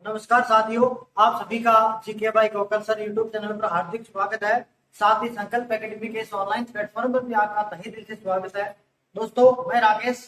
नमस्कार साथियों, आप सभी का GK by Kokalla sir YouTube channel पर हार्दिक स्वागत है। साथ ही संकल्प एकेडमी के इस ऑनलाइन प्लेटफॉर्म पर भी आपका तहे दिल से स्वागत है। दोस्तों, मैं राकेश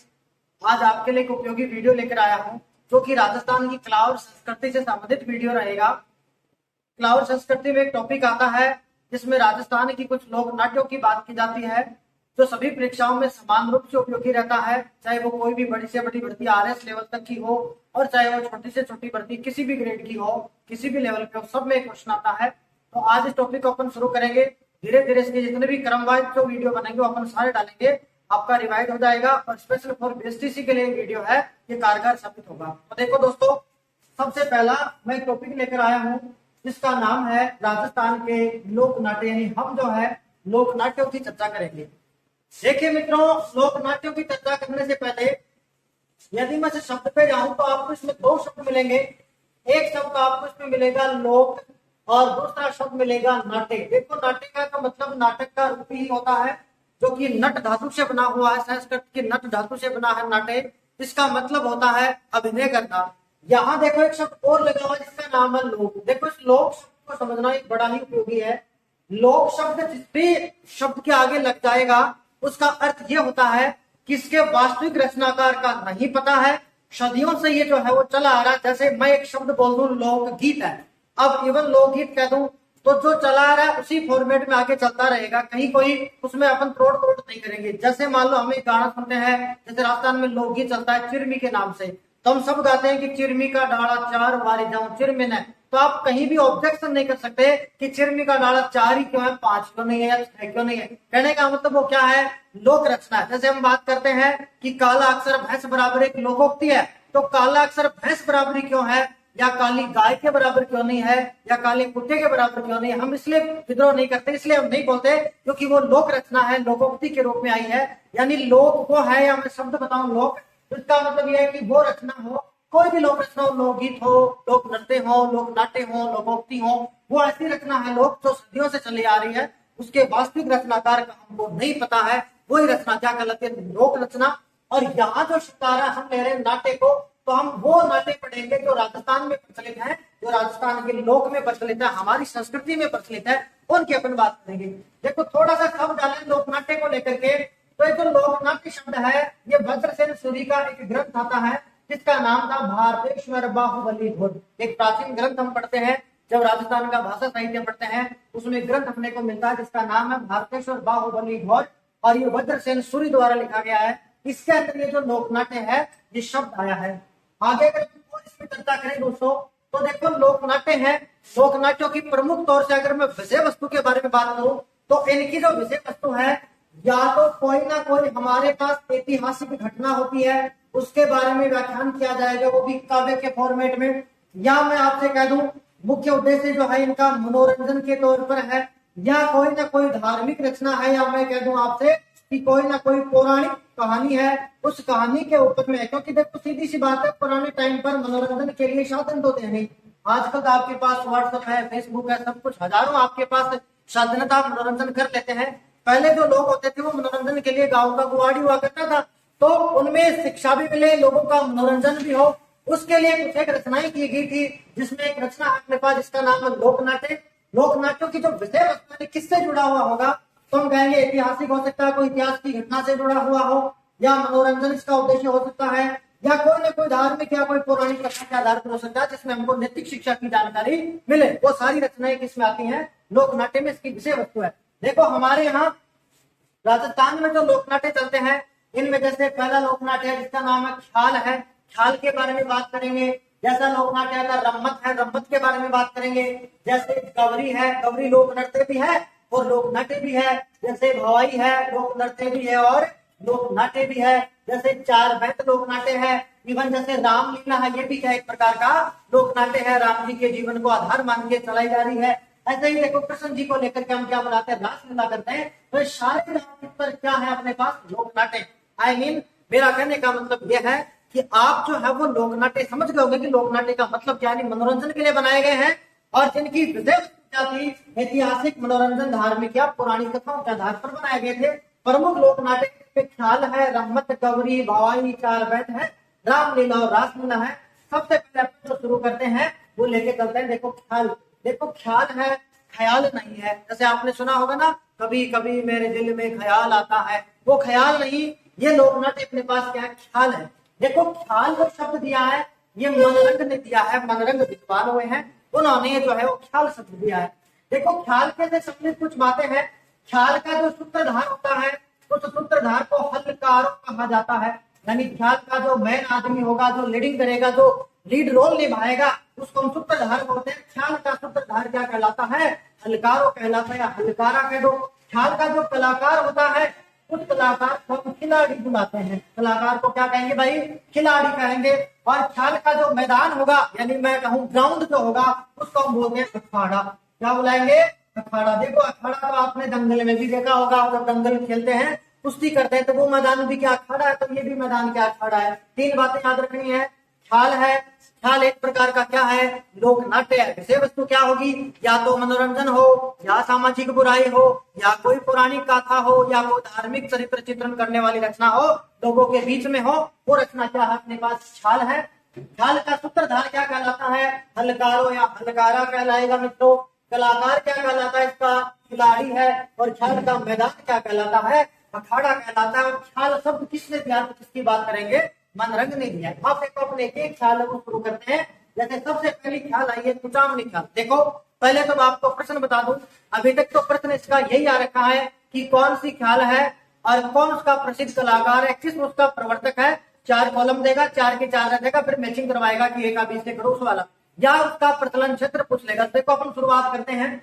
आज आपके लिए एक उपयोगी वीडियो लेकर आया हूं, जो कि राजस्थान की कला और संस्कृति से संबंधित वीडियो रहेगा। कला और संस्कृति में एक टॉपिक आता है जिसमें राजस्थान की कुछ लोक नाट्यों की बात की जाती है, जो सभी परीक्षाओं में समान रूप से उपयोगी रहता है, चाहे वो कोई भी बड़ी से बड़ी भर्ती आरएस लेवल तक की हो और चाहे वो छोटी से छोटी भर्ती किसी भी ग्रेड की हो, किसी भी लेवल पे हो, सब में क्वेश्चन आता है। तो आज इस टॉपिक को अपन शुरू करेंगे। धीरे धीरे इसके जितने भी क्रमवाइज जो वीडियो बनेंगे वो अपन सारे डालेंगे, आपका रिवाइज हो जाएगा और स्पेशल फॉर बीएसटीसी के लिए वीडियो है, ये कारगर साबित होगा। तो देखो दोस्तों, सबसे पहला मैं एक टॉपिक लेकर आया हूँ जिसका नाम है राजस्थान के लोक नाट्य, यानी हम जो है लोक नाट्यों की चर्चा करेंगे। देखिए मित्रों, लोक नाट्यों की चर्चा करने से पहले यदि मैं इस शब्द पे जाऊं तो आपको इसमें दो शब्द मिलेंगे। एक शब्द आपको इसमें मिलेगा लोक और दूसरा शब्द मिलेगा नाट्य। देखो, नाट्य का मतलब नाटक का रूप ही होता है, जो कि नट धातु से बना हुआ है। संस्कृत की नट धातु से बना है नाट्य। इसका मतलब होता है अभिनय करना। यहाँ देखो एक शब्द और लगा हुआ जिसका नाम है लोक। देखो, इस लोक शब्द को समझना एक बड़ा ही उपयोगी है। लोक शब्द जिस भी शब्द के आगे लग जाएगा उसका अर्थ ये होता है कि इसके वास्तविक रचनाकार का नहीं पता है। सदियों से ये जो है वो चला आ रहा है। जैसे मैं एक शब्द बोल दूं लोकगीत है, अब इवन लोकगीत कह दूं तो जो चला आ रहा है उसी फॉर्मेट में आगे चलता रहेगा, कहीं कोई उसमें अपन तोड़ तोड़ नहीं करेंगे। जैसे मान लो हम एक गाना सुनते हैं, जैसे राजस्थान में लोकगीत चलता है चिरमी के नाम से, तो हम सब गाते हैं कि चिरमी का डाला चार वारी जाऊं चिरमिन है। तो आप कहीं भी ऑब्जेक्शन नहीं कर सकते कि चिरमी का डाला चार ही क्यों है, पांच क्यों नहीं है या छह क्यों नहीं है। कहने का मतलब वो क्या है, लोक रचना है। जैसे हम बात करते हैं कि काला अक्षर भैंस बराबर एक लोकोक्ति है, तो काला अक्षर भैंस बराबरी क्यों है, या काली गाय के बराबर क्यों नहीं है, या काले कुत्ते के बराबर क्यों नहीं है। हम इसलिए विद्रोह नहीं करते, इसलिए हम नहीं बोलते क्योंकि वो लोक रचना है, लोकोक्ति के रूप में आई है। यानी लोक वो है, या मैं शब्द बताऊं लोक, इसका मतलब यह है कि वो रचना हो, कोई भी लोक रचना हो, लोकगीत हो, लोक नृत्य हो, लोक नाट्य हो, लोकोक्ति हो, वो ऐसी रचना है लोक जो सदियों से चली आ रही है। उसके वास्तविक रचनाकार का हमको नहीं पता है, वही रचना क्या कहलाती है, लोक रचना। और यहाँ जो शिकारा हम ले रहे हैं नाट्य को, तो हम वो नाट्य पढ़ेंगे जो राजस्थान में प्रचलित है, जो राजस्थान के लोक में प्रचलित है, हमारी संस्कृति में प्रचलित है, उनकी अपन बात करेंगे। देखो, थोड़ा सा शब्द डालें लोक नाट्य को लेकर के, तो ये जो लोकनाट्य शब्द है ये भद्रसेन सूरी का एक ग्रंथ आता है जिसका नाम था भारतेश्वर बाहुबली ध्वज। एक प्राचीन ग्रंथ हम पढ़ते हैं जब राजस्थान का भाषा साहित्य पढ़ते हैं, उसमें ग्रंथ अपने को मिलता है जिसका नाम है भारतेश्वर बाहुबली ध्वज, और ये भद्रसेन सूरी द्वारा लिखा गया है। इसके अंदर ये जो लोकनाट्य है ये शब्द आया है। आगे अगर इसमें चर्चा करें दोस्तों, तो देखो लोकनाट्य है, लोकनाट्यों की प्रमुख तौर से अगर मैं विषय वस्तु के बारे में बात करूं तो इनकी जो विषय वस्तु है, या तो कोई ना कोई हमारे पास ऐतिहासिक घटना होती है उसके बारे में व्याख्यान किया जाएगा, वो भी काव्य के फॉर्मेट में, या मैं आपसे कह दूं मुख्य उद्देश्य जो है इनका मनोरंजन के तौर पर है, या कोई ना कोई धार्मिक रचना है, या मैं कह दूं आपसे कि कोई ना कोई पौराणिक कहानी है, उस कहानी के ऊपर में। क्योंकि देखो सीधी सी बात है, पुराने टाइम पर मनोरंजन के लिए साधन तो थे नहीं। आजकल तो आपके पास व्हाट्सएप है, फेसबुक है, सब कुछ हजारों आपके पास साधन, आप मनोरंजन कर लेते हैं। पहले जो लोग होते थे वो मनोरंजन के लिए गांव का गुआड़ी हुआ करता था, तो उनमें शिक्षा भी मिले, लोगों का मनोरंजन भी हो, उसके लिए कुछ एक रचनाएं की गई थी, जिसमें एक रचना अपने पास जिसका नाम है लोकनाट्य। लोकनाट्यों की जो विषय वस्तु है किससे जुड़ा हुआ होगा, तो हम कहेंगे ऐतिहासिक हो सकता है, कोई इतिहास की घटना से जुड़ा हुआ हो, या मनोरंजन इसका उद्देश्य हो सकता है, या कोई ना कोई धार्मिक या कोई पौराणिक कथा के आधार पर हो सकता है जिसमें हमको नैतिक शिक्षा की जानकारी मिले। वो सारी रचनाएं किसमें आती हैं, लोकनाट्य में इसकी विषय वस्तु है। देखो, हमारे यहाँ राजस्थान में जो लोकनाट्य चलते हैं इनमें जैसे पहला लोकनाट्य है जिसका नाम है ख्याल है, ख्याल के बारे में बात करेंगे। जैसा लोकनाट्य का रम्मत है, रम्मत के बारे में बात करेंगे। जैसे गवरी है, गवरी लोक नृत्य भी है और लोकनाट्य भी है। जैसे भवाई है, लोक नृत्य भी है और लोकनाट्य भी है। जैसे चार बैत लोकनाट्य है। इवन जैसे रामलीला है, ये भी क्या एक प्रकार का लोकनाट्य है, राम जी के जीवन को आधार मान के चलाई जा रही है। ऐसे ही देखो कृष्ण जी को लेकर के हम क्या बनाते हैं, रासलीला करते हैं। तो सारे पर क्या है अपने पास, लोकनाट्य। आई मीन मेरा कहने का मतलब यह है कि आप जो है वो लोकनाट्य समझ गए होंगे कि लोकनाट्य का मतलब क्या है, मनोरंजन के लिए बनाए गए हैं और जिनकी विषय क्या थी, ऐतिहासिक, मनोरंजन, धार्मिक या पौराणिक कथाओं के आधार पर बनाए गए थे। प्रमुख लोकनाट्य पे ख्याल है, रम्मत, गौरी, भवाई, चार बैत है, रामलीला और रासलीला है। सबसे पहले अपन जो शुरू करते हैं वो लेके चलते हैं। देखो ख्याल, देखो ख्याल है, ख्याल नहीं है। जैसे आपने सुना होगा ना, कभी कभी मेरे दिल में ख्याल आता है, वो ख्याल नहीं, ये लोक नाट्य अपने पास क्या है, ख्याल है। देखो ख्याल जो शब्द दिया है ये मनरंग ने दिया है, मनरंग विद्वान हुए हैं, उन्होंने जो है वो ख्याल शब्द दिया है। देखो ख्याल के से संबंधित कुछ बातें हैं। ख्याल का जो सूत्रधार होता है उस सूत्रधार को हल्कार कहा जाता है। यानी ख्याल का जो मेन आदमी होगा, जो लीडिंग करेगा, जो लीड रोल निभाएगा, उसको हम सूत्रधार बोलते हैं। ख्याल का सूत्रधार क्या कहलाता है, हलकारो कहलाता है या हलकारा कह दो। ख्याल का जो कलाकार होता है उस कलाकार को हम खिलाड़ी बुलाते हैं। कलाकार को क्या कहेंगे भाई, खिलाड़ी कहेंगे। और ख्याल का जो मैदान होगा, यानी मैं कहूँ ग्राउंड जो होगा, उसको हम बोलते हैं अखाड़ा। क्या बुलाएंगे, अखाड़ा। देखो अखाड़ा तो आपने दंगल में भी देखा होगा, जब दंगल खेलते हैं, कुश्ती करते हैं, तो वो मैदान भी क्या अखाड़ा है, तो ये भी मैदान क्या अखाड़ा है। तीन बातें याद रखनी है। ख्याल है, ख्याल एक प्रकार का क्या है, लोक नाट्य है। विषय वस्तु क्या होगी, या तो मनोरंजन हो, या सामाजिक बुराई हो, या कोई पौराणिक गाथा हो, या कोई धार्मिक चरित्र चित्रण करने वाली रचना हो, लोगों के बीच में हो, वो रचना क्या है, अपने पास ख्याल है। ख्याल का सूत्रधार क्या कहलाता है, हलकारो या हलकारा कहलाएगा मित्रों। कलाकार क्या कहलाता है, इसका खिलाड़ी है। और ख्याल का मैदान क्या कहलाता है, अखाड़ा कहलाता है। और ख्याल शब्द किसने दिया, तो किसकी बात करेंगे, मनरंग ने दिया। आप देखो अपने एक ख्याल को शुरू करते हैं। जैसे सबसे पहली ख्याल आई है कुचामनी ख्याल। देखो पहले तो मैं आपको प्रश्न बता दूं, अभी तक तो प्रश्न इसका यही आ रखा है कि कौन सी ख्याल है और कौन उसका प्रसिद्ध कलाकार है, किस उसका प्रवर्तक है। 4 कॉलम देगा, 4 के 4 देगा, फिर मैचिंग करवाएगा कि एक बीच से करो उस वाला, या उसका प्रचलन क्षेत्र पूछ लेगा। देखो अपन शुरुआत करते हैं।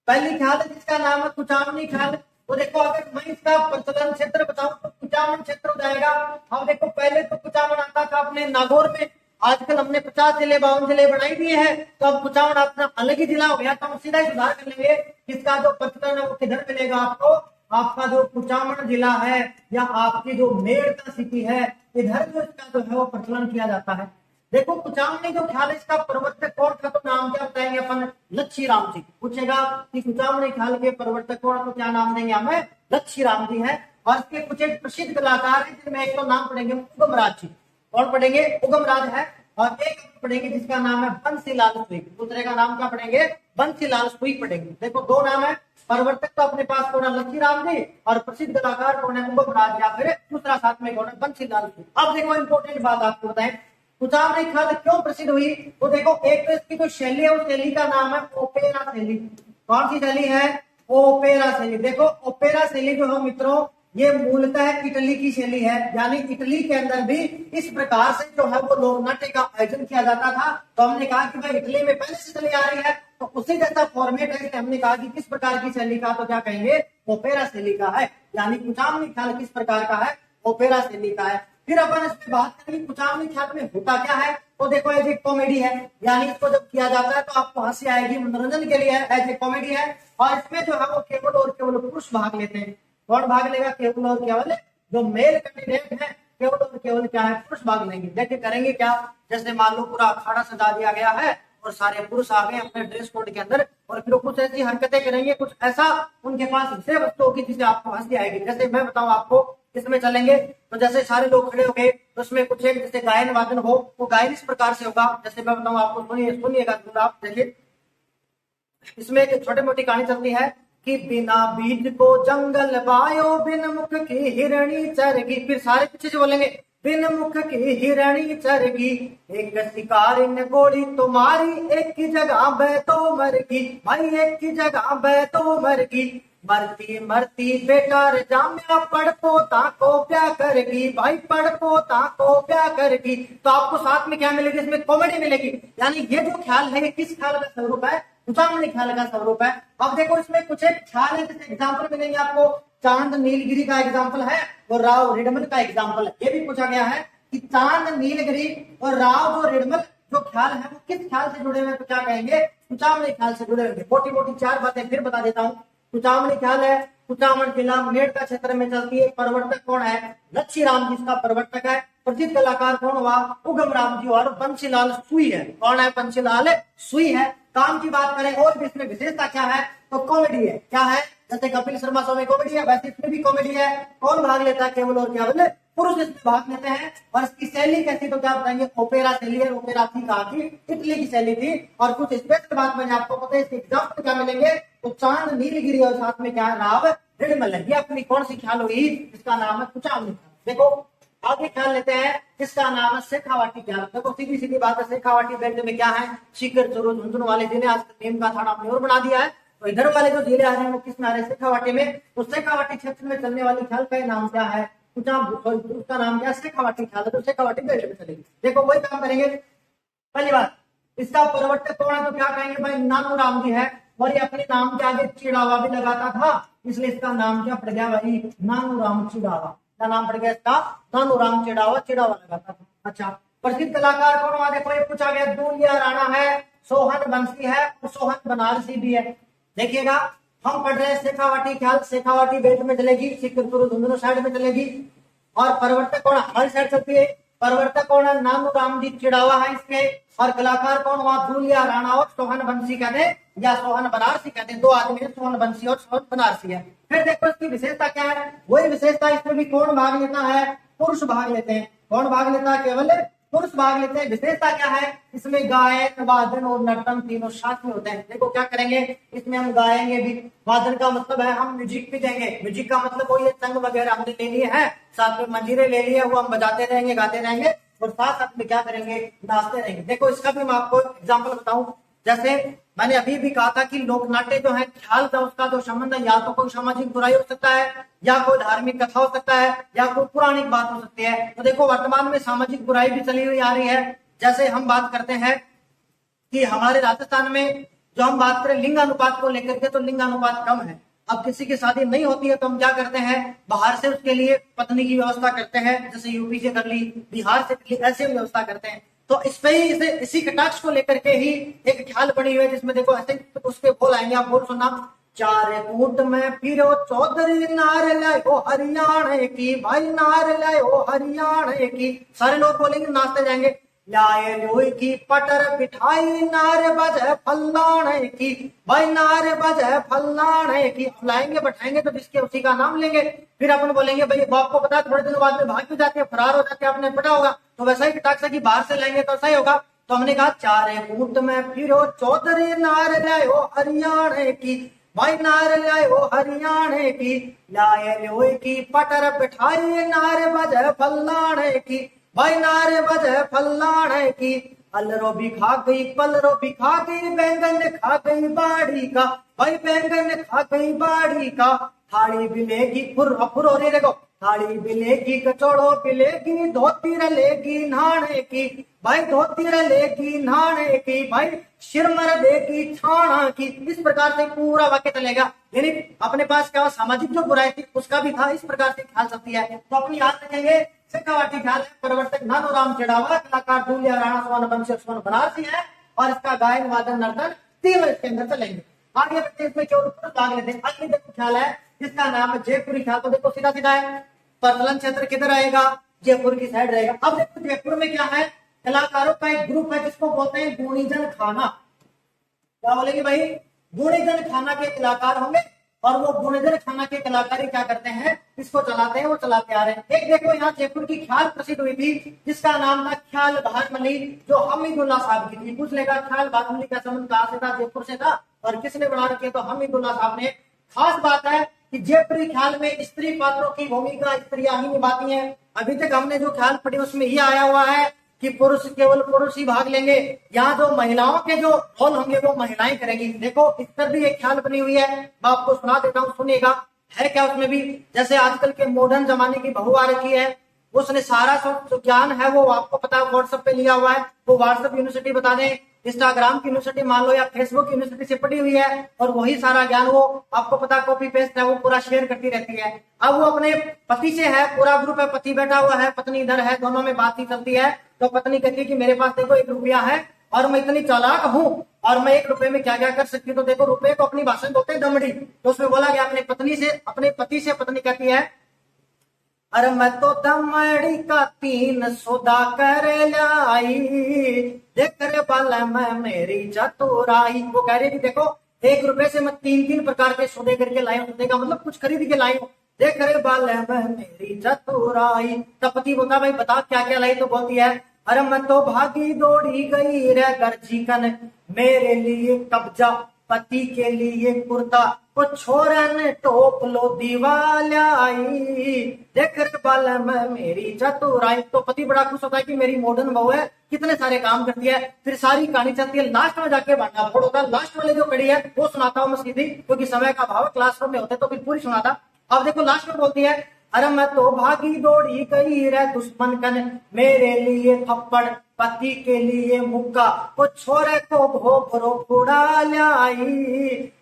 पहली ख्याल जिसका नाम है कुचामनी ख्याल। तो देखो अगर मैं इसका प्रचलन क्षेत्र बताऊं तो कुचामन क्षेत्र हो जाएगा। अब देखो पहले तो कुचामन आता था अपने नागौर में, आजकल हमने 50 जिले 52 जिले बनाई दिए हैं, तो अब कुचामन अपना अलग ही जिला हो गया। तो हम सीधा ही सुधार कर लेंगे, इसका जो प्रचलन है वो किधर मिलेगा आपको, आपका जो कुचामन जिला है या आपकी जो मेरठ सिटी है, इधर जो इसका जो है वो प्रचलन किया जाता है। देखो कुचामनी जो ख्याल है इसका प्रवर्तक कौन था, तो नाम क्या बताएंगे अपन, लच्छी राम जी। पूछेगा कि कुचामनी ख्याल के प्रवर्तक कौन, तो क्या नाम देंगे हमें, लच्छी राम जी है। और इसके कुछ एक प्रसिद्ध कलाकार है, जिनमें एक तो नाम पढ़ेंगे उगमराज जी। कौन पढ़ेंगे, उगमराज है। और एक पढ़ेंगे जिसका नाम है बंसीलाल सुई। दूसरे का नाम क्या पढ़ेंगे, बंसीलाल सुई पढ़ेंगे। देखो 2 नाम है, प्रवर्तक तो अपने पास कौन है, लच्छी राम जी, और प्रसिद्ध कलाकार कौन है, उगमराज, या फिर दूसरा साथ में कौन है, बंसीलाल सुई। अब देखो इंपॉर्टेंट बात आपको बताएं, कुचामनी ख्याल क्यों प्रसिद्ध हुई। तो देखो एक तो इसकी जो शैली है उस शैली का नाम है ओपेरा शैली। कौन सी शैली है, ओपेरा शैली। देखो ओपेरा शैली जो है मित्रों, ये मूलतः इटली की शैली है। यानी इटली के अंदर भी इस प्रकार से जो है वो लोक नाट्य का आयोजन किया जाता था। तो हमने कहा कि भाई इटली में पहले से चली आ रही है, तो उसी जैसा फॉर्मेट है। हमने कहा कि किस प्रकार की शैली का, तो क्या कहेंगे, ओपेरा शैली का है। यानी कुचामनी ख्याल किस प्रकार का है, ओपेरा शैली का है। फिर अपन इसमें बात करेंगे कुचामनी ख्याल में होता क्या है। तो देखो एज ए कॉमेडी है, यानी इसको जब किया जाता है तो आपको हंसी आएगी, मनोरंजन के लिए है, एज ए कॉमेडी है। और इसमें जो है वो केवल और केवल पुरुष भाग लेते हैं। कौन भाग लेगा, केवल और केवल जो मेल कैंडिडेट है, केवल और केवल क्या है, पुरुष भाग लेंगे। देखिए करेंगे क्या, जैसे मान लो पूरा अखाड़ा सजा दिया गया है और सारे पुरुष आ गए अपने ड्रेस कोड के अंदर, और फिर कुछ ऐसी हरकतें करेंगे, कुछ ऐसा उनके पास विषय वस्तु होगी जिससे आपको हंसी आएगी। जैसे मैं बताऊं आपको, इसमें चलेंगे तो जैसे सारे लोग खड़े हो गए, तो उसमें कुछ एक जैसे गायन वादन हो, वो गायन इस प्रकार से होगा। जैसे मैं बताऊं आपको, सुनिएगा आप देखिए, इसमें एक छोटी मोटी कहानी चलती है कि बिना बीज को जंगल बायो, बिन मुख की हिरणी चरगी। फिर सारे पीछे से बोलेंगे, बिन मुख की हिरणी चरगी, एक शिकारी ने गोली तो मारी, एक की जगह बह तो मरगी। भाई एक की जगह बह तो मरगी, मरती मरती बेकार जाम्या, पढ़ पोता को प्या करेगी। भाई पढ़ पोता को प्या करेगी। तो आपको साथ में क्या मिलेगी, इसमें कॉमेडी मिलेगी। यानी ये जो ख्याल है, किस ख्याल का स्वरूप है, कुचामनी ख्याल का स्वरूप है। अब देखो इसमें कुछ एक ख्याल है, जैसे एग्जाम्पल मिलेंगे आपको, चांद नीलगिरी का एग्जाम्पल है और राव रिडमल का एग्जाम्पल है। ये भी पूछा गया है कि चांद नीलगिरी और राव जो रिडमल जो ख्याल है वो किस ख्याल से जुड़े हुए, तो क्या कहेंगे, कुचामनी ख्याल से जुड़े हुए। मोटी मोटी 4 बातें फिर बता देता हूँ। कुचामनी ख्याल है, कुचामन जिला मेरठ क्षेत्र में चलती है। प्रवर्तक कौन है, लच्छी राम जी इसका प्रवर्तक है। प्रसिद्ध कलाकार कौन हुआ, उगम राम जी और बंसीलाल सुई है। कौन है, बंसीलाल सुई है। काम की बात करें और भी इसमें विशेषता क्या है, तो कॉमेडी है। क्या है, जैसे कपिल शर्मा शो में कॉमेडी है, वैसे इसमें भी कॉमेडी है। कौन भाग लेता है, केवल और केवल पुरुष इसमें भाग लेते हैं। और इसकी शैली कैसी, तो क्या बताएंगे, ओपेरा शैली है। ओपेरा थी कहा की इटली की शैली थी। और कुछ स्पेशल बात मैंने आपको पता है, इसके एग्जाम्पल क्या मिलेंगे, तो चांद नीलगिरी और साथ में क्या है, राव रिडमल। ये अपनी कौन सी ख्याल हुई, इसका नाम है कुचामनी ख्याल। देखो आगे ख्याल लेते हैं, इसका नाम है शेखावाटी ख्याल। देखो सीधी सीधी बात है, शेखावाटी बेल्ट में क्या है, सीकर, चुरू, झुंझुनू वाले जिले आजकल नीम का थाना अपनी ओर बना दिया है। तो इधर वाले जो जिले आ रहे हैं वो किस में आ रहे हैं, शेखावाटी में। तो शेखावाटी क्षेत्र में चलने वाली ख्याल का नाम क्या है, उसका नाम क्या है, शेखावाटी ख्याल है। तो शेखावाटी बेल्ट में चलेगी। देखो वही काम करेंगे। पहली बात, इसका प्रवर्तक कौन है, तो क्या कहेंगे भाई, नानूराम जी है। और ये अपने नाम के आगे चिड़ावा भी लगाता था, इसलिए इसका नाम क्या पड़ गया भाई, नानूराम चिड़ावा। क्या नाम पड़ गया इसका, नानूराम चिड़ावा, चिड़ावा लगाता था। अच्छा, प्रसिद्ध कलाकार कौन हुआ, देखो ये पूछा गया, दूलिया राणा है, सोहन बंसी है और सोहन बनारसी भी है। देखिएगा हम पढ़ रहे हैं शेखावाटी ख्याल, शेखावाटी बेल्ट में चलेगी, सिकरपुर झुंझुनू साइड में चलेगी। और परिवर्तक कौन, हर साइड चलती है। परिवर्तक कौन है, नानूराम जी चिड़ावा है इसके। और कलाकार कौन हुआ, दूलिया राणा और सोहन बंसी कहते हैं, या सोहन बनारसी कहते हैं। दो आदमी है, सोहन बंसी और सोहन बनारसी है। फिर देखो इसकी विशेषता क्या है, वही विशेषता, इसमें भी कौन भाग लेता है, पुरुष भाग लेते हैं। कौन भाग लेता है, केवल पुरुष भाग लेते हैं। विशेषता क्या है, इसमें गायन, वादन और नर्तन तीनों साथ में होते हैं। देखो क्या करेंगे, इसमें हम गाएंगे भी, वादन का मतलब है हम म्यूजिक भी देंगे, म्यूजिक का मतलब वो ये संग वगैरह हमने ले लिए हैं, साथ में मंजीरे ले लिए, वो हम बजाते रहेंगे, गाते रहेंगे और साथ साथ में क्या करेंगे, नाचते रहेंगे। देखो इसका भी मैं आपको एग्जाम्पल बताऊं, जैसे मैंने अभी भी कहा था कि लोक नाट्य जो है, ख्याल का उसका जो संबंध है, या तो कोई सामाजिक बुराई हो सकता है, या कोई धार्मिक कथा हो सकता है, या कोई पुराणिक बात हो सकती है। तो देखो वर्तमान में सामाजिक बुराई भी चली हुई आ रही है। जैसे हम बात करते हैं कि हमारे राजस्थान में जो हम बात करें लिंगानुपात को लेकर के, तो लिंगानुपात कम है। अब किसी की शादी नहीं होती है तो हम क्या करते हैं, बाहर से उसके लिए पत्नी की व्यवस्था करते हैं, जैसे यूपी से कर ली, बिहार से कर ली, ऐसे व्यवस्था करते हैं। तो इस पे ही इसी कटाक्ष को लेकर के ही एक ख्याल बनी हुई है, जिसमें देखो ऐसे उसके बोल आएंगे, आप बोल सुनना, चार कूट में फिरो चौधरी नार लाओ हरियाणा की, भाई नार लाओ हरियाणा की। सारे लोग बोलेंगे, नाचते जाएंगे, लाए लोई की पटर बिठाई नार बजे फल्लाने की, भाई नार बजे फल्लाने की। लाएंगे बैठाएंगे तो जिसके उसी का नाम लेंगे। फिर अपन बोलेंगे भाई बाप को पता, थोड़े दिनों बाद में भाग भी जाते हैं, फरार हो जाते हैं, आपने पता होगा। तो वैसा ही कटाक्ष की बाहर से लाएंगे तो ऐसा ही होगा। तो हमने कहा चारे कूट में फिरो चौधरी नार लाओ हरियाणा की, भाई नार लाओ हरियाणा की, लाए लोई की पटर बिठाई नार बजे फल्लाने की, भाई नारे बजे फल्लाने की। अलरो भी खा गई, पलरो भी खा गई, बैंगन खा गई बाड़ी का, भाई बैंगन खा गई बाड़ी का। थाली बिलेगी फुर फुर हो रही, देखो थाली बिलेगी, कचौड़ो बिलेगी, धोती रलेगी नहाने की, भाई धोती रलेगी नहाने की, भाई सिरमर देगी छाना की। इस प्रकार से पूरा वाक्य चलेगा। यानी अपने पास क्या सामाजिक जो बुराई थी उसका भी था, इस प्रकार से ख्याल सकती है। तो अपनी याद रखेंगे, शेखावाटी ख्याल है, प्रवर्तक नानूराम चिड़ावा, कलाकार दूलिया राणा, सोहन बंसी, सोहन बनारसी है। और इसका गायन, वादन, नर्तन तीनों इसके अंदर चलेंगे। आगे बढ़ते इसमें केवल पुरुष भाग लेते हैं। अगली देखो ख्याल है, जिसका नाम है जयपुरी ख्याल। तो देखो सीधा सीधा है, प्रचलन क्षेत्र किधर आएगा, जयपुर की साइड रहेगा। अब देखो जयपुर में क्या है, कलाकारों का एक ग्रुप है जिसको बोलते हैं गुणीजन खाना। क्या बोलेंगे भाई, गुणीजन खाना के कलाकार होंगे। और वो गुणीजन खाना के कलाकारी क्या करते हैं, इसको चलाते हैं, वो चलाते आ रहे हैं। एक देखो यहाँ जयपुर की ख्याल प्रसिद्ध हुई थी, जिसका नाम था ख्याल बहारमली, जो हमीदुल्लाह साहब की थी। पूछ लेगा ख्याल बहारमली का संबंध कहां से था, जयपुर से था। और किसने बना रखी है, तो हमीदुल्लाह साहब ने। खास बात है कि जयपुरी ख्याल में स्त्री पात्रों की भूमिका स्त्रियां ही निभाती हैं। अभी तक हमने जो ख्याल पढ़ी उसमें ये आया हुआ है कि पुरुष केवल पुरुष ही भाग लेंगे। यहाँ जो महिलाओं के जो रोल होंगे वो महिलाएं करेंगी। देखो इस पर भी एक ख्याल बनी हुई है, मैं आपको सुना देता हूँ, सुनिएगा। है क्या उसमें भी, जैसे आजकल के मॉडर्न जमाने की बहू आ रखी है, उसने सारा जो ज्ञान है वो आपको पता है व्हाट्सएप पे लिया हुआ है। वो व्हाट्सएप यूनिवर्सिटी बता दें, इंस्टाग्राम की यूनिवर्सिटी मान लो, या फेसबुक यूनिवर्सिटी से पढ़ी हुई है, और वही सारा ज्ञान वो आपको पता कॉपी पेस्ट है, वो पूरा शेयर करती रहती है। अब वो अपने पति से है, पूरा ग्रुप है, पति बैठा हुआ है, पत्नी इधर है, दोनों में बात ही चलती है। तो पत्नी कहती है कि मेरे पास देखो 1 रुपया है और मैं इतनी चालाक हूँ और मैं 1 रुपए में क्या क्या कर सकती हूँ। तो देखो रुपए को अपनी भाषा में बोलते हैं दमड़ी। तो उसमें बोला गया अपने पति से पत्नी कहती है, अरे मैं तो दमड़ी का 3 सौदा कर लाई, देख रे बाला मैं मेरी चतुराई। वो कह रही थी देखो 1 रुपए से मैं 3 प्रकार के सौदे करके लाई हूँ। सौदे का मतलब कुछ खरीद के लाई हूँ। देख रे बाल में मेरी चतुराई। तब पति बोलता भाई बता क्या क्या लाई, तो बोलती है अरे मैं तो भागी दौड़ी गई रे गर्जीकन, मेरे लिए कब्जा पति के लिए कुर्ता, वो छोरा ने टोप लो दीवाल आई। देख रे बाल में मेरी चतुराई। तो पति बड़ा खुश होता है कि मेरी मॉडर्न बहू है, कितने सारे काम करती है। फिर सारी कहानी चलती है, लास्ट में जाके भांडा फोड़ होता है। लास्ट वाले जो कड़ी है वो सुनाता हूँ मैं सीधी, क्योंकि समय का अभाव, क्लासरूम में होते तो फिर पूरी सुनाता। अब देखो लास्ट में बोलती है अरे मैं तो भागी दौड़ी गई रे दुश्मन कन, मेरे लिए थप्पड़ पति के लिए मुक्का, वो छोरे को भोपरो फुड़ा लाई।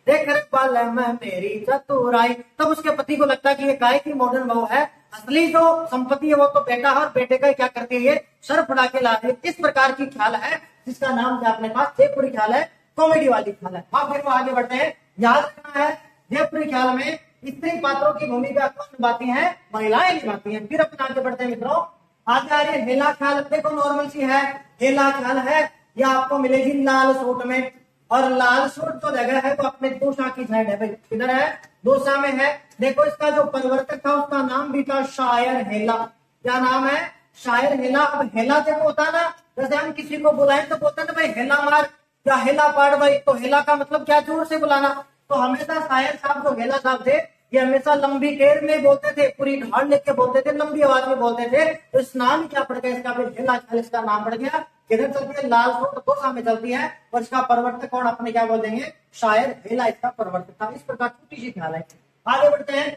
देख रे बाल में मेरी चतुराई। तब उसके पति को लगता है कि ये काय की मॉडर्न बहू है, असली जो संपत्ति है वो तो बेटा है, और बेटे का क्या करती है ये सर फुड़ा के ला रही है। इस प्रकार की ख्याल है जिसका नाम क्या अपने पास जयपुरी ख्याल है, कॉमेडी वाली ख्याल है। हाँ फिर वो आगे बढ़ते हैं। याद रखना है जयपुरी ख्याल में स्त्री पात्रों की भूमिका कौन निभाती है, महिलाएं निभाती हैं। फिर अपन आगे बढ़ते हैं मित्रों, आगे आ रही है हेला ख्याल। देखो नॉर्मल सी है, हेला ख्याल है, यह आपको मिलेगी लाल सूट में। और लाल सूट जो जगह है वो अपने दोसा की साइड है भाई, किधर है, दोसा में है। देखो इसका जो परिवर्तक था उसका नाम भी था शायर हेला। क्या नाम है, शायर हेला। अब हेला देखो होता ना, जैसे हम किसी को बुलाएं तो बोलते हैं ना भाई हेला मार या हेला पाड़ भाई, तो हेला का मतलब क्या, जोर से बुलाना। तो हमेशा शायर साहब जो हेला साहब थे ये हमेशा लंबी टेर में बोलते थे, पूरी ढाल लेके बोलते थे, लंबी आवाज में बोलते थे। तो इस नाम क्या पड़ गया इसका, फिर हेला ख्याल इसका नाम पड़ गया। किधर चलती है, लाल सूट दोसा में चलती है। और इसका परिवर्तक कौन अपने क्या बोल देंगे, शायर हेला इसका परिवर्तक था। इस प्रकार छोटी सी ख्याल है। आगे बढ़ते हैं,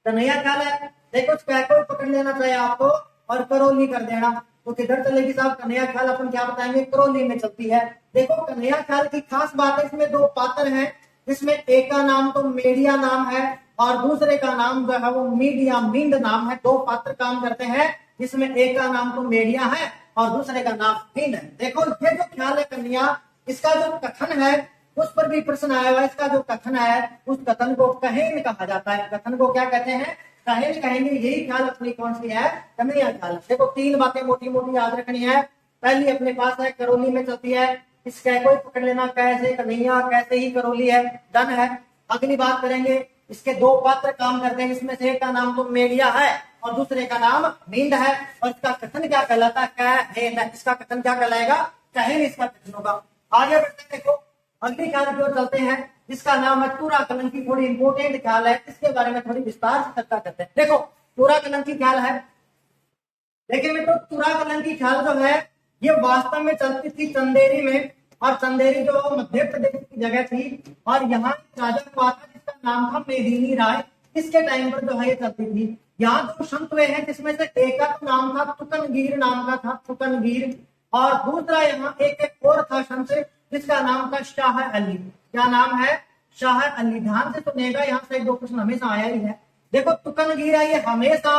कन्हैया ख्याल है। देखो को पकड़ लेना चाहिए आपको और करौली कर देना। तो किधर चलेगी साहब, कन्हैया ख्याल अपन क्या बताएंगे, करौली में चलती है। देखो कन्हैया ख्याल की खास बात है, इसमें दो पात्र हैं। इसमें एक का नाम तो मेडिया नाम है और दूसरे का नाम जो है वो मीडिया मींड नाम है। दो पात्र काम करते हैं, जिसमें एक का नाम तो मेडिया है और दूसरे का नाम मींड है। देखो ये जो ख्याल है कन्हैया, इसका जो कथन है उस पर भी प्रश्न आया हुआ है। इसका जो कथन है उस कथन को कहेन कहा जाता है। कथन को क्या कहते हैं, कहेन कहेंगे। यही ख्याल अपनी कौन सी है, कन्हैया ख्याल। देखो तीन बातें मोटी मोटी याद रखनी है। पहली अपने पास है करौली में चलती है, इस कै को पकड़ लेना, कैसे कन्हैया कैसे ही करौली है, डन है। अगली बात करेंगे, इसके दो पात्र काम करते हैं, इसमें से एक का नाम तो मेडिया है और दूसरे का नाम मींड है। और इसका कथन क्या कहलाता है, इसका कथन क्या कहलाएगा, कहेन इसका कथन होगा। आगे बढ़ते हैं, देखो अगली ख्याल की ओर चलते हैं, जिसका नाम है तुरा कलन की। थोड़ी इंपोर्टेंट ख्याल है, इसके बारे में थोड़ी विस्तार से चर्चा करते हैं। देखो तुरा कलन की ख्याल है। देखिए मित्रों तुरा कलन की ख्याल जो है ये वास्तव में चलती थी चंदेरी में, और चंदेरी जो मध्य प्रदेश की जगह थी। और यहाँ राजा हुआ था जिसका नाम था मेदिनी राय। इसके टाइम पर जो है ये चलती थी। यहाँ दो संत हुए हैं, जिसमें से एक का नाम था तुकनगीर नाम का था, तुकनगीर। और दूसरा यहाँ एक और था संत जिसका नाम था शाह अली। क्या नाम है, शाह अली। ध्यान से सुनेगा, यहाँ से एक दो प्रश्न हमेशा आया ही है। देखो तुकनगीर ये हमेशा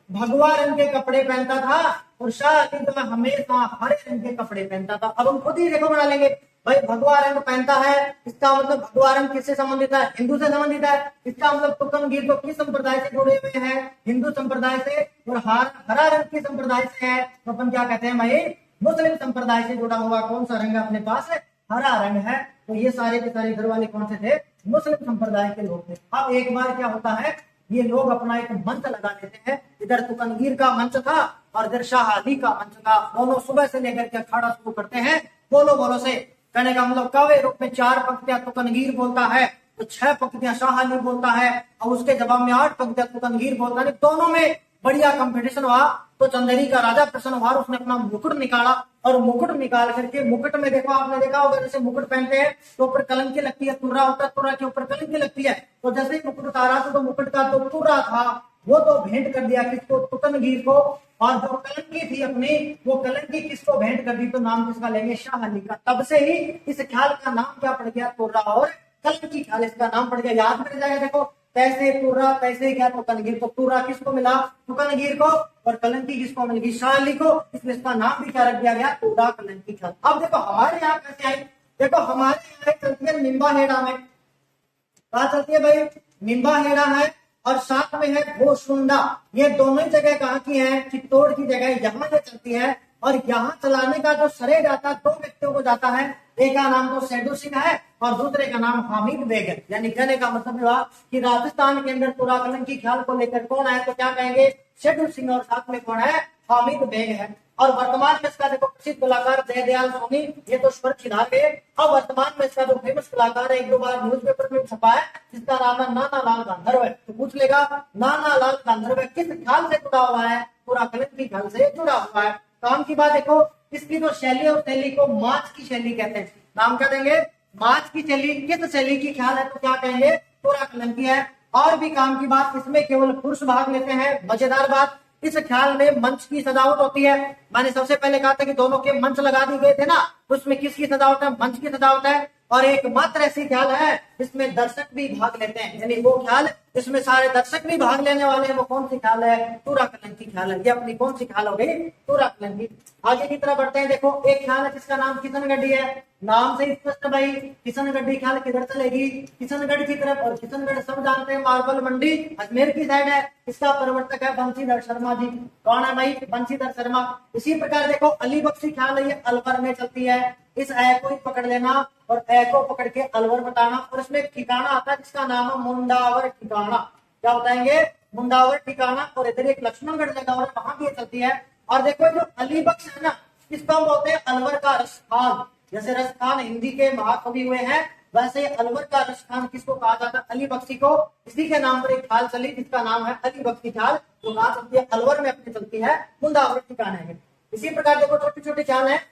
भगवा रंग के कपड़े पहनता था और शाह अली जो है हमेशा हरे रंग के कपड़े पहनता था। अब हम खुद ही देखो बना लेंगे भाई, भगवा रंग पहनता है इसका मतलब भगवा रंग किससे संबंधित है, हिंदू से संबंधित है। इसका मतलब तुकनगीर तो किस संप्रदाय से जुड़े हुए हैं, हिंदू संप्रदाय से। और हरा रंग किस संप्रदाय से है, तो अपन क्या कहते हैं भाई, मुस्लिम संप्रदाय से जुड़ा हुआ कौन सा रंग अपने पास है, हरा रंग है। तो ये सारे के सारे घर वाले कौन से थे, मुस्लिम संप्रदाय के लोग थे। अब एक बार क्या होता है, ये लोग अपना एक मंच लगा लेते हैं। इधर तुकनगीर का मंच था और इधर शाह अली का मंच था। दोनों सुबह से लेकर के अखाड़ा शुरू करते हैं बोलो बोलो से। कहने का मतलब काव्य रूप में 4 पंक्तियां तुकनगीर बोलता है तो 6 पंक्तियां शाह अली बोलता है और उसके जवाब में 8 पंक्तियां तुकनगीर बोलता है। दोनों में बढ़िया कंपटीशन हुआ तो चंदेरी का राजा प्रसन्न हुआ, उसने अपना मुकुट निकाला। और मुकुट निकाल करके, मुकुट में देखो आपने देखा होगा जैसे मुकुट पहनते हैं तो ऊपर कलंकी लगती है, तुर्रा होता है, तुर्रा के ऊपर कलंकी लगती है। तो जैसे ही मुकुट उतारा तो मुकुट का जो तुर्रा था वो तो भेंट कर दिया किसको, तुकनगीर को। और जो कलंकी थी अपनी वो कलंकी किसको भेंट कर दी, तो नाम किसका लेंगे, शाह अली का। तब से ही इस ख्याल का नाम क्या पड़ गया, तुर्रा और कलंकी ख्याल इसका नाम पड़ गया। याद कर जाएगा, देखो तैसे तुर्रा तैसे क्या तुकनगीर। तो तुर्रा किसको मिला, तुकनगीर को, और कलंकी किसको मिल गई, शाह अली को। इसलिए इसका नाम भी क्या रख दिया गया, तुर्रा कलंकी ख्याल। अब देखो हमारे यहाँ कैसे आई, देखो हमारे यहाँ चलती है निम्बा हेड़ा में। कहा चलती है भाई, निम्बा हेड़ा है और साथ में है घोषुंडा। ये दोनों जगह कहाँ की है, चित्तौड़ की जगह, यहाँ से चलती है। और यहाँ चलाने का जो श्रेय जाता है 2 व्यक्तियों को जाता है। एक का नाम तो सैदू सिंह है और दूसरे का नाम हामिद बेग है। यानी कहने का मतलब हुआ कि राजस्थान के अंदर तुराकलन की ख्याल को लेकर कौन है, तो क्या कहेंगे सैदू सिंह, और साथ में कौन है, हामिद बेग है। और वर्तमान में इसका देखो प्रसिद्ध कलाकार जयदयाल सोनी, ये तो स्वर्ग सिधार गए। अब वर्तमान में इसका जो फेमस कलाकार है, 1-2 बार न्यूज़पेपर में छपा है, जिसका नाम है नाना लाल गांधर्व है। तो पूछ लेगा नाना लाल गांधर्व किस ख्याल से जुड़ा हुआ है, तुराकलन की ख्याल से जुड़ा हुआ है। काम की बात देखो, इसकी जो शैली और शैली को माच की शैली कहते हैं। नाम क्या देंगे, माच की शैली। किस शैली की ख्याल है, तो क्या कहेंगे तुराकलन की है। और भी काम की बात, इसमें केवल पुरुष भाग लेते हैं। मजेदार बात, इस ख्याल में मंच की सजावट होती है। मैंने सबसे पहले कहा था कि दोनों के मंच लगा दिए गए थे ना, तो उसमें किसकी सजावट है, मंच की सजावट है। और एक मात्र ऐसी ख्याल है इसमें दर्शक भी भाग लेते हैं, यानी वो ख्याल इसमें सारे दर्शक भी भाग लेने वाले हैं, वो कौन सी ख्याल है, तुराकलन की ख्याल है। ये अपनी कौन सी ख्याल हो गई, तुराकलन की। आगे की तरफ बढ़ते हैं। देखो एक ख्याल है जिसका नाम किशनगढ़ी है। नाम से स्पष्ट भाई, किशनगढ़ी ख्याल किधर चलेगी, किशनगढ़ की तरफ। और किशनगढ़ सब जानते हैं मार्बल मंडी अजमेर की साइड है। इसका प्रवर्तक है बंशीधर शर्मा जी। कौन है भाई, बंशीधर शर्मा। इसी प्रकार देखो अली बख्शी ख्याल है, ये अलवर में चलती है। इस ए को ही पकड़ लेना और ए को पकड़ के अलवर बताना, और इसमें एक ठिकाना आता है जिसका नाम है मुंडावर ठिकाना। क्या बताएंगे, मुंडावर ठिकाना। और इधर एक लक्ष्मणगढ़ जगह और वहां भी चलती है। और देखो जो अली बख्श है ना, इसको हम बोलते हैं अलवर का रसखान। जैसे रसखान हिंदी के महाकवि हुए हैं, वैसे अलवर का रसखान किसको कहा जाता है, अली बख्शी को। इसी के नाम पर एक ख्याल चली जिसका नाम है अली बख्शी ख्याल, जो कहा चलती है अलवर में अपनी चलती है, मुंडावर ठिकाने में। इसी प्रकार देखो छोटी छोटी ख्याल है,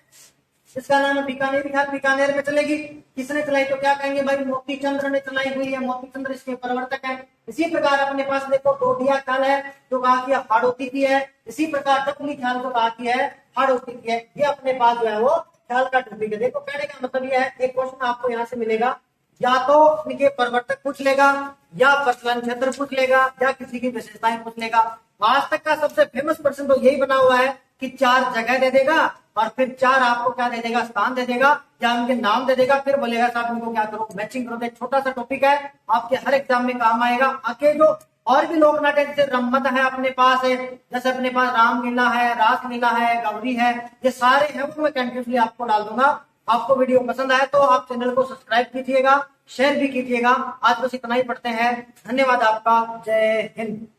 इसका नाम है बीकानेर ख्याल, बीकानेर में चलेगी। किसने चलाई, तो क्या कहेंगे भाई मोती चंद्र ने चलाई हुई है। मोती चंद्र इसके प्रवर्तक है। इसी प्रकार अपने पास देखो डोडिया ख्याल है, जो कहा कि हाड़ौती की है। इसी प्रकार टपली ख्याल जो कहा कि है हाड़ौती की है। ये अपने पास जो है वो ख्याल का टॉपिक है। देखो कहने का मतलब ये है, एक क्वेश्चन आपको यहाँ से मिलेगा, या तो इनके प्रवर्तक पूछ लेगा, या प्रचलन क्षेत्र पूछ लेगा, या किसी की विशेषताएं पूछ लेगा। आज तक का सबसे फेमस प्रश्न तो यही बना हुआ है कि 4 जगह दे देगा और फिर 4 आपको क्या दे देगा, स्थान दे देगा या उनके नाम दे देगा, फिर बोलेगा साहब इनको क्या करो, मैचिंग करो। एक छोटा सा टॉपिक है, आपके हर एग्जाम में काम आएगा। आगे जो और भी लोक नाट्य जैसे रम्मत है अपने पास है, जैसे अपने पास रामलीला है, रासलीला है, गौरी है, ये सारे हैं वो मैं कंटिन्यूसली आपको डाल दूंगा। आपको वीडियो पसंद आए तो आप चैनल को सब्सक्राइब कीजिएगा, शेयर भी कीजिएगा। आज बस इतना ही पढ़ते हैं। धन्यवाद आपका, जय हिंद।